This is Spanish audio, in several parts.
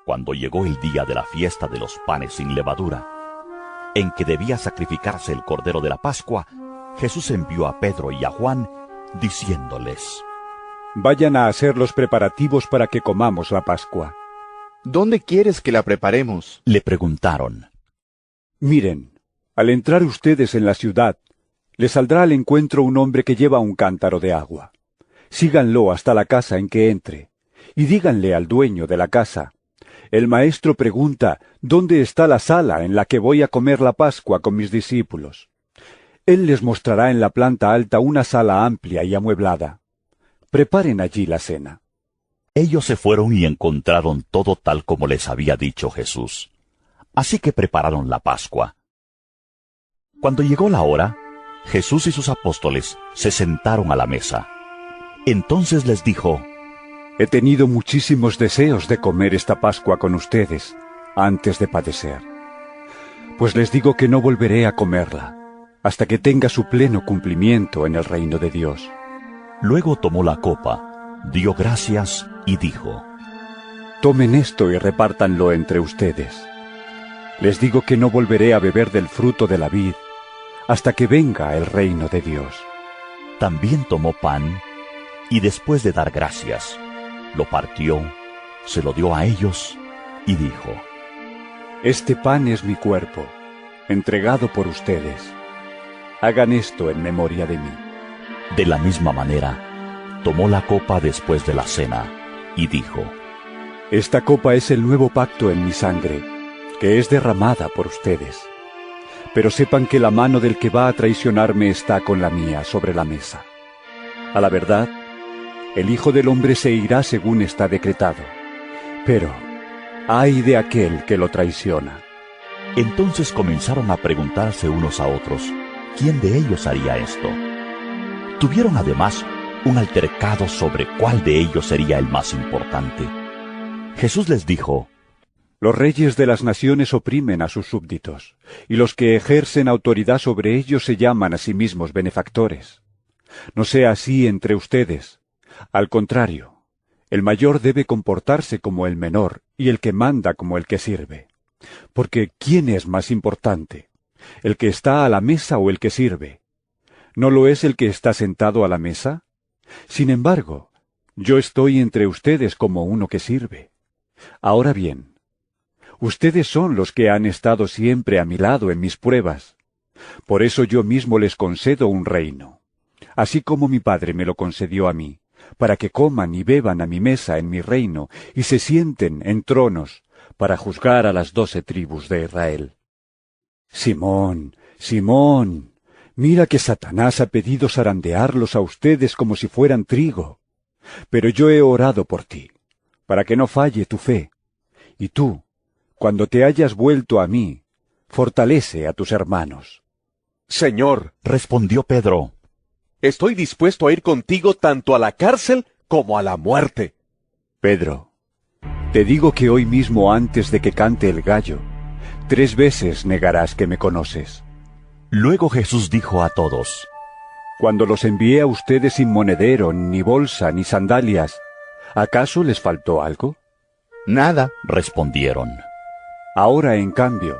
Cuando llegó el día de la fiesta de los panes sin levadura, en que debía sacrificarse el cordero de la Pascua, Jesús envió a Pedro y a Juan, diciéndoles: Vayan a hacer los preparativos para que comamos la Pascua. ¿Dónde quieres que la preparemos? Le preguntaron. Miren, al entrar ustedes en la ciudad, les saldrá al encuentro un hombre que lleva un cántaro de agua. Síganlo hasta la casa en que entre, y díganle al dueño de la casa: El maestro pregunta, ¿dónde está la sala en la que voy a comer la Pascua con mis discípulos? Él les mostrará en la planta alta una sala amplia y amueblada. Preparen allí la cena. Ellos se fueron y encontraron todo tal como les había dicho Jesús. Así que prepararon la Pascua. Cuando llegó la hora, Jesús y sus apóstoles se sentaron a la mesa. Entonces les dijo: He tenido muchísimos deseos de comer esta Pascua con ustedes antes de padecer. Pues les digo que no volveré a comerla hasta que tenga su pleno cumplimiento en el reino de Dios. Luego tomó la copa, dio gracias y dijo: Tomen esto y repártanlo entre ustedes. Les digo que no volveré a beber del fruto de la vid hasta que venga el reino de Dios. También tomó pan y después de dar gracias, lo partió, se lo dio a ellos y dijo: Este pan es mi cuerpo, entregado por ustedes. Hagan esto en memoria de mí. De la misma manera, tomó la copa después de la cena y dijo: Esta copa es el nuevo pacto en mi sangre, que es derramada por ustedes. Pero sepan que la mano del que va a traicionarme está con la mía sobre la mesa. A la verdad, el Hijo del Hombre se irá según está decretado. Pero ay de aquel que lo traiciona. Entonces comenzaron a preguntarse unos a otros quién de ellos haría esto. Tuvieron además un altercado sobre cuál de ellos sería el más importante. Jesús les dijo: Los reyes de las naciones oprimen a sus súbditos, y los que ejercen autoridad sobre ellos se llaman a sí mismos benefactores. No sea así entre ustedes. Al contrario, el mayor debe comportarse como el menor, y el que manda como el que sirve. Porque ¿quién es más importante? ¿El que está a la mesa o el que sirve? ¿No lo es el que está sentado a la mesa? Sin embargo, yo estoy entre ustedes como uno que sirve. Ahora bien, ustedes son los que han estado siempre a mi lado en mis pruebas. Por eso yo mismo les concedo un reino, así como mi Padre me lo concedió a mí, para que coman y beban a mi mesa en mi reino y se sienten en tronos para juzgar a las 12 tribus de Israel. Simón, Simón, mira que Satanás ha pedido zarandearlos a ustedes como si fueran trigo. Pero yo he orado por ti, para que no falle tu fe. Y tú, cuando te hayas vuelto a mí, fortalece a tus hermanos. Señor, respondió Pedro, estoy dispuesto a ir contigo tanto a la cárcel como a la muerte. Pedro, te digo que hoy mismo antes de que cante el gallo, 3 veces negarás que me conoces. Luego Jesús dijo a todos: Cuando los envié a ustedes sin monedero, ni bolsa, ni sandalias, ¿acaso les faltó algo? Nada, respondieron. Ahora, en cambio,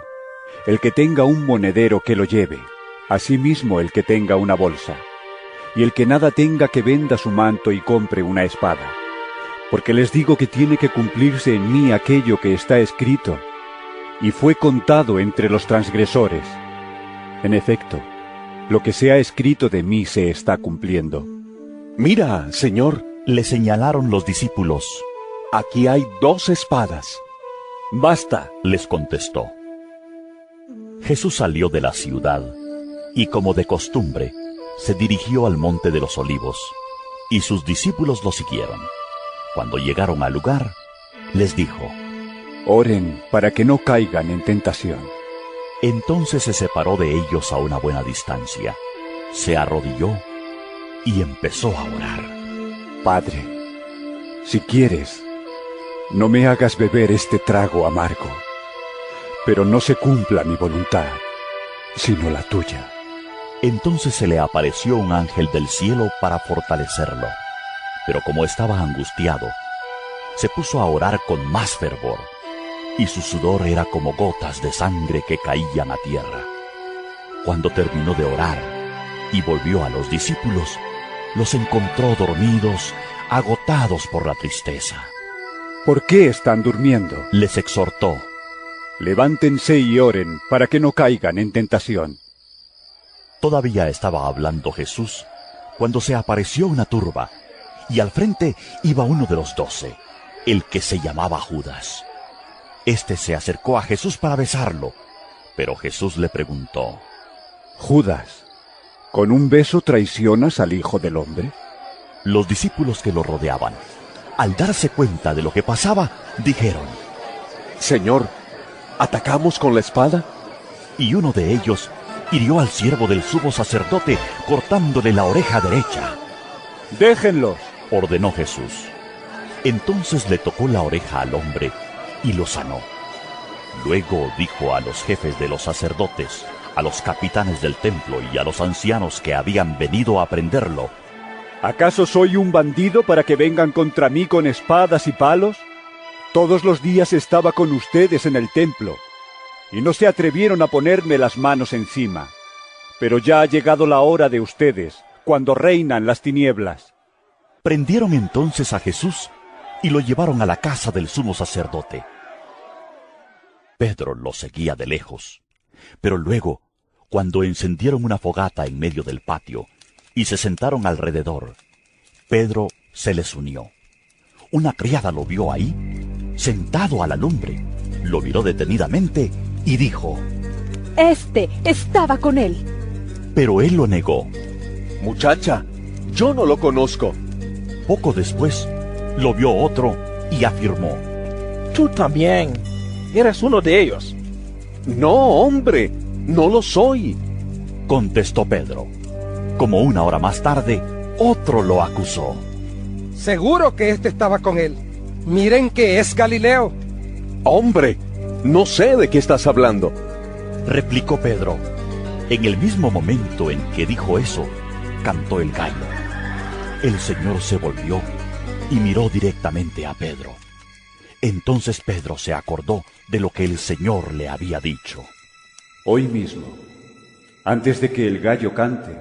el que tenga un monedero que lo lleve, asimismo el que tenga una bolsa, y el que nada tenga que venda su manto y compre una espada. Porque les digo que tiene que cumplirse en mí aquello que está escrito, y fue contado entre los transgresores. En efecto, lo que se ha escrito de mí se está cumpliendo. Mira, Señor, le señalaron los discípulos. Aquí hay 2 espadas. Basta, les contestó. Jesús salió de la ciudad, y como de costumbre, se dirigió al monte de los Olivos, y sus discípulos lo siguieron. Cuando llegaron al lugar, les dijo: Oren para que no caigan en tentación. Entonces se separó de ellos a una buena distancia, se arrodilló y empezó a orar. Padre, si quieres, no me hagas beber este trago amargo, pero no se cumpla mi voluntad, sino la tuya. Entonces se le apareció un ángel del cielo para fortalecerlo, pero como estaba angustiado, se puso a orar con más fervor, y su sudor era como gotas de sangre que caían a tierra. Cuando terminó de orar y volvió a los discípulos, los encontró dormidos, agotados por la tristeza. ¿Por qué están durmiendo? Les exhortó. Levántense y oren para que no caigan en tentación. Todavía estaba hablando Jesús cuando se apareció una turba, y al frente iba uno de los 12, el que se llamaba Judas. Este se acercó a Jesús para besarlo, pero Jesús le preguntó: Judas, ¿con un beso traicionas al Hijo del Hombre? Los discípulos que lo rodeaban, al darse cuenta de lo que pasaba, dijeron: Señor, ¿atacamos con la espada? Y uno de ellos hirió al siervo del sumo sacerdote, cortándole la oreja derecha. ¡Déjenlos!, ordenó Jesús. Entonces le tocó la oreja al hombre y lo sanó. Luego dijo a los jefes de los sacerdotes, a los capitanes del templo y a los ancianos que habían venido a prenderlo: ¿Acaso soy un bandido para que vengan contra mí con espadas y palos? Todos los días estaba con ustedes en el templo, y no se atrevieron a ponerme las manos encima. Pero ya ha llegado la hora de ustedes, cuando reinan las tinieblas. Prendieron entonces a Jesús y lo llevaron a la casa del sumo sacerdote. Pedro lo seguía de lejos, pero luego, cuando encendieron una fogata en medio del patio y se sentaron alrededor, Pedro se les unió. Una criada lo vio ahí, sentado a la lumbre, lo miró detenidamente y dijo: Este estaba con él. Pero él lo negó. Muchacha, yo no lo conozco. Poco después, lo vio otro y afirmó: Tú también eres uno de ellos. No, hombre, no lo soy, contestó Pedro. Como una hora más tarde, otro lo acusó. Seguro que este estaba con él. Miren que es Galileo. Hombre, no sé de qué estás hablando, replicó Pedro. En el mismo momento en que dijo eso, cantó el gallo. El Señor se volvió y miró directamente a Pedro. Entonces Pedro se acordó de lo que el Señor le había dicho: Hoy mismo, antes de que el gallo cante,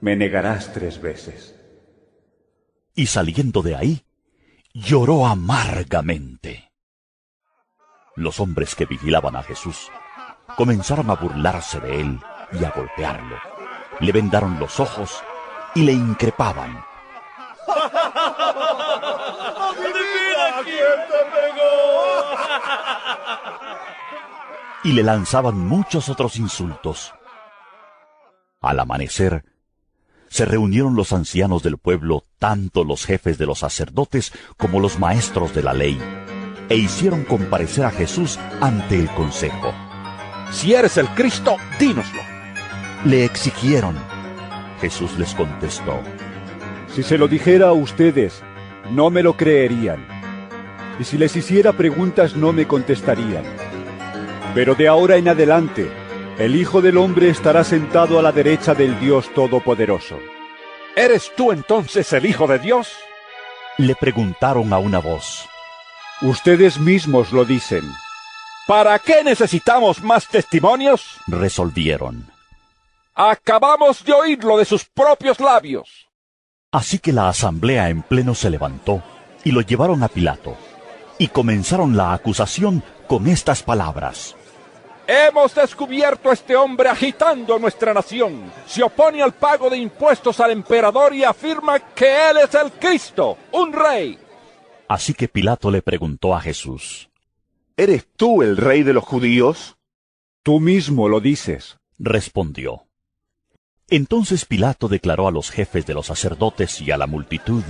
me negarás 3 veces. Y saliendo de ahí, lloró amargamente. Los hombres que vigilaban a Jesús comenzaron a burlarse de él y a golpearlo. Le vendaron los ojos y le increpaban. ¡Adivina quién te pegó! Y le lanzaban muchos otros insultos. Al amanecer, se reunieron los ancianos del pueblo, tanto los jefes de los sacerdotes como los maestros de la ley, e hicieron comparecer a Jesús ante el consejo. Si eres el Cristo, dínoslo. Le exigieron. Jesús les contestó: Si se lo dijera a ustedes, no me lo creerían. Y si les hiciera preguntas, no me contestarían. Pero de ahora en adelante, el Hijo del Hombre estará sentado a la derecha del Dios Todopoderoso. ¿Eres tú entonces el Hijo de Dios? Le preguntaron a una voz. Ustedes mismos lo dicen. ¿Para qué necesitamos más testimonios? Resolvieron. Acabamos de oírlo de sus propios labios. Así que la asamblea en pleno se levantó y lo llevaron a Pilato, y comenzaron la acusación con estas palabras: Hemos descubierto a este hombre agitando nuestra nación. Se opone al pago de impuestos al emperador y afirma que él es el Cristo, un rey. Así que Pilato le preguntó a Jesús: ¿Eres tú el rey de los judíos? Tú mismo lo dices, respondió. Entonces Pilato declaró a los jefes de los sacerdotes y a la multitud: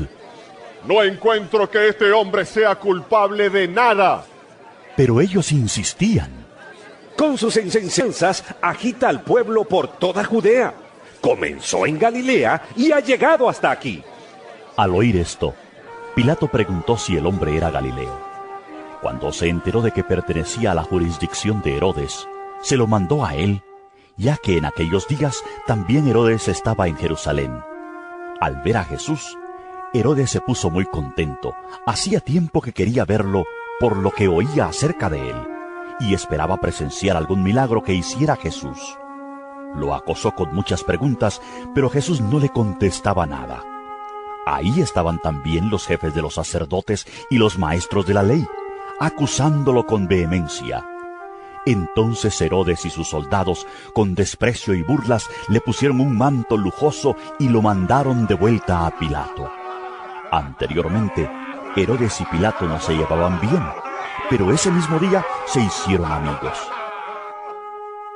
No encuentro que este hombre sea culpable de nada. Pero ellos insistían. Con sus enseñanzas agita al pueblo por toda Judea. Comenzó en Galilea y ha llegado hasta aquí. Al oír esto, Pilato preguntó si el hombre era Galileo. Cuando se enteró de que pertenecía a la jurisdicción de Herodes, se lo mandó a él, ya que en aquellos días también Herodes estaba en Jerusalén. Al ver a Jesús, Herodes se puso muy contento. Hacía tiempo que quería verlo por lo que oía acerca de él, y esperaba presenciar algún milagro que hiciera Jesús. Lo acosó con muchas preguntas, pero Jesús no le contestaba nada. Ahí estaban también los jefes de los sacerdotes y los maestros de la ley, acusándolo con vehemencia. Entonces Herodes y sus soldados, con desprecio y burlas, le pusieron un manto lujoso y lo mandaron de vuelta a Pilato. Anteriormente, Herodes y Pilato no se llevaban bien, pero ese mismo día se hicieron amigos.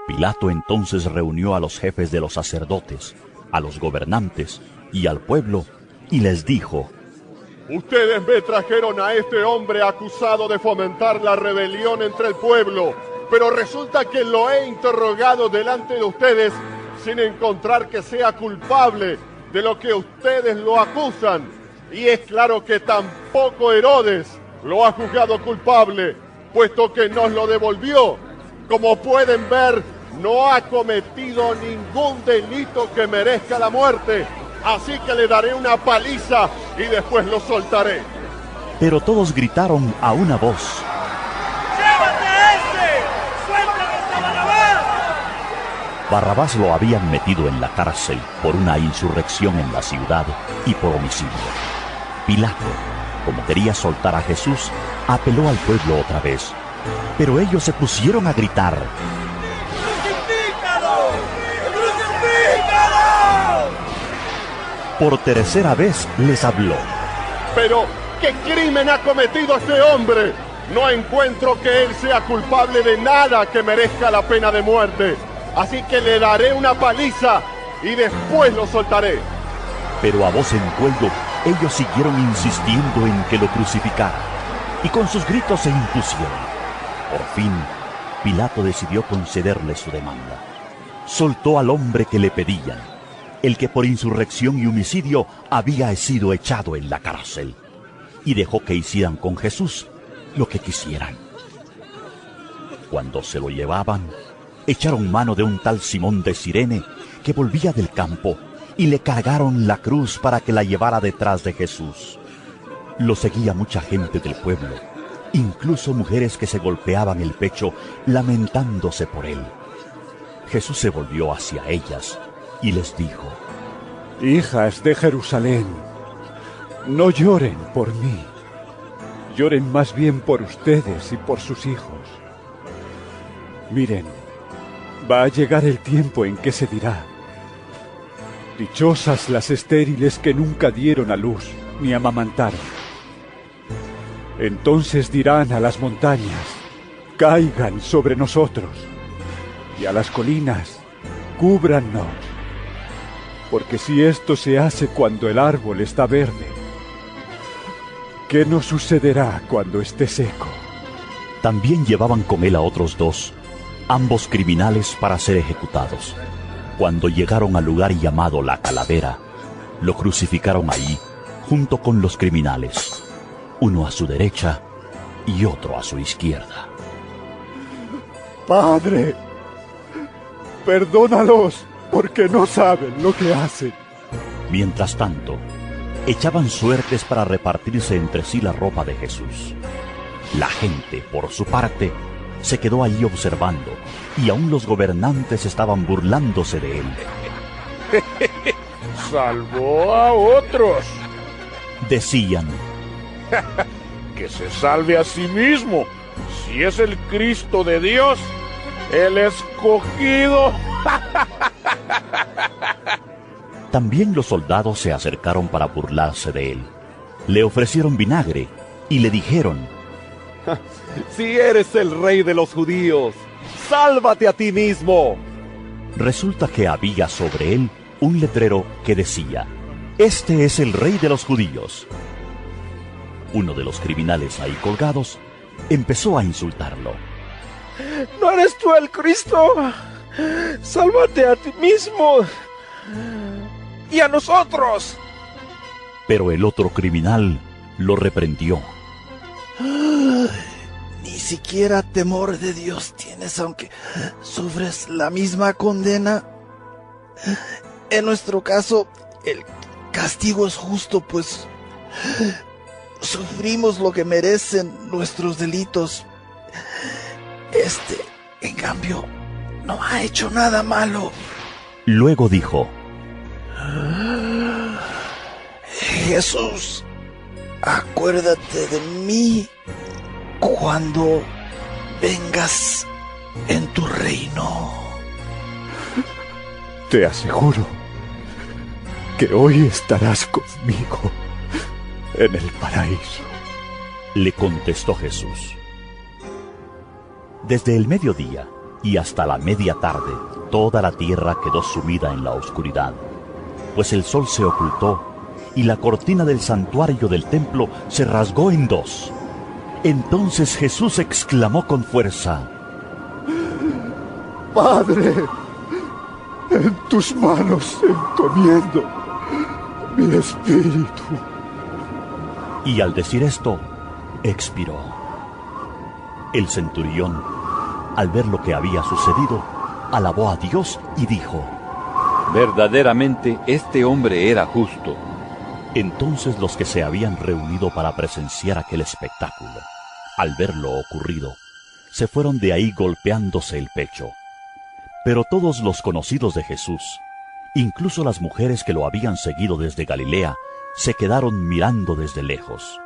Pilato entonces reunió a los jefes de los sacerdotes, a los gobernantes y al pueblo, y les dijo: Ustedes me trajeron a este hombre acusado de fomentar la rebelión entre el pueblo, pero resulta que lo he interrogado delante de ustedes sin encontrar que sea culpable de lo que ustedes lo acusan. Y es claro que tampoco Herodes lo ha juzgado culpable, puesto que nos lo devolvió. Como pueden ver, no ha cometido ningún delito que merezca la muerte. Así que le daré una paliza y después lo soltaré. Pero todos gritaron a una voz: ¡Llévate a ese! ¡Suéltame a Barrabás! Barrabás lo habían metido en la cárcel por una insurrección en la ciudad y por homicidio. Pilato, como quería soltar a Jesús, apeló al pueblo otra vez, pero ellos se pusieron a gritar: ¡Crucifícalo! ¡Crucifícalo! Por tercera vez les habló: Pero, ¿qué crimen ha cometido este hombre? No encuentro que él sea culpable de nada que merezca la pena de muerte. Así que le daré una paliza y después lo soltaré. Pero a voz en cuello, ellos siguieron insistiendo en que lo crucificara, y con sus gritos se impusieron. Por fin, Pilato decidió concederle su demanda. Soltó al hombre que le pedían, el que por insurrección y homicidio había sido echado en la cárcel, y dejó que hicieran con Jesús lo que quisieran. Cuando se lo llevaban, echaron mano de un tal Simón de Cirene, que volvía del campo, y le cargaron la cruz para que la llevara detrás de Jesús. Lo seguía mucha gente del pueblo, incluso mujeres que se golpeaban el pecho, lamentándose por él. Jesús se volvió hacia ellas y les dijo: Hijas de Jerusalén, no lloren por mí, lloren más bien por ustedes y por sus hijos. Miren, va a llegar el tiempo en que se dirá: dichosas las estériles que nunca dieron a luz ni amamantaron. Entonces dirán a las montañas: caigan sobre nosotros, y a las colinas: cúbrannos. Porque si esto se hace cuando el árbol está verde, ¿qué nos sucederá cuando esté seco? También llevaban con él a otros dos, ambos criminales, para ser ejecutados. Cuando llegaron al lugar llamado La Calavera, lo crucificaron ahí, junto con los criminales, uno a su derecha y otro a su izquierda. Padre, perdónalos, porque no saben lo que hacen. Mientras tanto, echaban suertes para repartirse entre sí la ropa de Jesús. La gente, por su parte, se quedó allí observando, y aún los gobernantes estaban burlándose de él. Salvó a otros. Decían: que se salve a sí mismo. Si es el Cristo de Dios, el escogido. También los soldados se acercaron para burlarse de él. Le ofrecieron vinagre y le dijeron: Si eres el rey de los judíos, sálvate a ti mismo. Resulta que había sobre él un letrero que decía: Este es el rey de los judíos. Uno de los criminales ahí colgados empezó a insultarlo. ¿No eres tú el Cristo? Sálvate a ti mismo y a nosotros. Pero el otro criminal lo reprendió. Ni siquiera temor de Dios tienes, aunque sufres la misma condena. En nuestro caso, el castigo es justo, pues sufrimos lo que merecen nuestros delitos. En cambio, no ha hecho nada malo. Luego dijo: Jesús, acuérdate de mí cuando vengas en tu reino. Te aseguro que hoy estarás conmigo en el paraíso. Le contestó Jesús. Desde el mediodía y hasta la media tarde, toda la tierra quedó sumida en la oscuridad, pues el sol se ocultó y la cortina del santuario del templo se rasgó en dos. Entonces Jesús exclamó con fuerza: Padre, en tus manos encomiendo mi espíritu. Y al decir esto, expiró. El centurión, al ver lo que había sucedido, alabó a Dios y dijo: Verdaderamente este hombre era justo. Entonces los que se habían reunido para presenciar aquel espectáculo, al ver lo ocurrido, se fueron de ahí golpeándose el pecho. Pero todos los conocidos de Jesús, incluso las mujeres que lo habían seguido desde Galilea, se quedaron mirando desde lejos.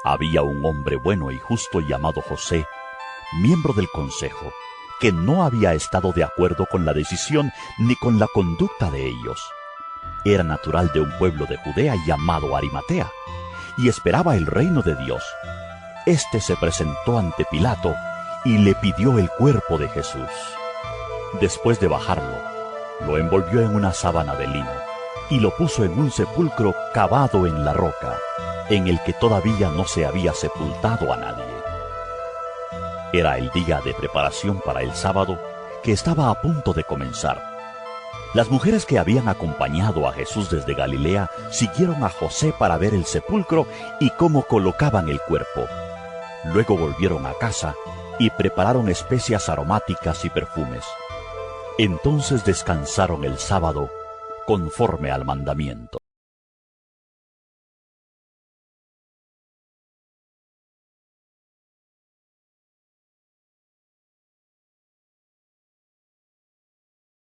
Había un hombre bueno y justo llamado José, miembro del consejo, que no había estado de acuerdo con la decisión ni con la conducta de ellos. Era natural de un pueblo de Judea llamado Arimatea, y esperaba el reino de Dios. Este se presentó ante Pilato y le pidió el cuerpo de Jesús. Después de bajarlo, lo envolvió en una sábana de lino y lo puso en un sepulcro cavado en la roca, en el que todavía no se había sepultado a nadie. Era el día de preparación para el sábado, que estaba a punto de comenzar. Las mujeres que habían acompañado a Jesús desde Galilea siguieron a José para ver el sepulcro y cómo colocaban el cuerpo. Luego volvieron a casa y prepararon especias aromáticas y perfumes. Entonces descansaron el sábado conforme al mandamiento.